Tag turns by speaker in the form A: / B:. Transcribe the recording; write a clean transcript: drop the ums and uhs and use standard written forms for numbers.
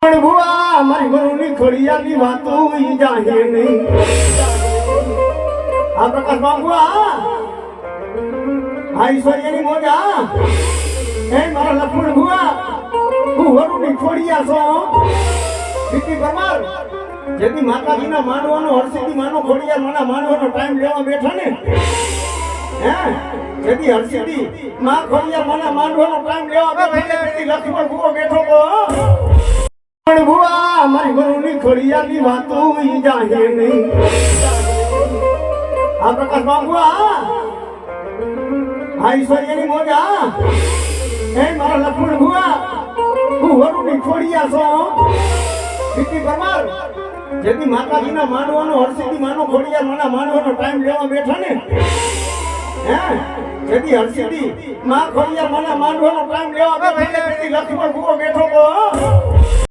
A: પણ ભુવા મારી ગુરુની ખોડિયાની વાતો ઈ જાહે નહીં આ પ્રકાશ બાબુઆ આ ઈશ્વરીની મોજા એ મારા લક્ષ્મણ ભુવા હું વરુની ખોડિયા છો વિકી પરમાર જેથી માતાજીના માનવાનો હરસિદ્ધિ માનો ખોડિયા માના માનવાનો ટાઈમ લેવા બેઠા ને હે જેથી હરસિદ્ધિ માં ખોડિયા માના માનવાનો ટાઈમ લેવા બેઠા જેથી લક્ષ્મણ ભુવો બેઠો તો પણ ભુવા મારી ગુરુની ખોડિયાની વાતો ઈ જાહે નહીં આ પ્રકાશ બાબુઆ આ ઈશ્વરીની મોજા એ મારા લક્ષ્મણ ભુવા હું વરુની ખોડિયા છો વિકી પરમાર જેથી માતાજીના માનવાનો હરસિદ્ધિ માનો ખોડિયા માના માનવાનો ટાઈમ લેવા બેઠા ને હે જેથી હરસિદ્ધિ માં ખોડિયા માના માનવાનો ટાઈમ લેવા બેઠા જેથી લક્ષ્મણ ભુવો બેઠો તો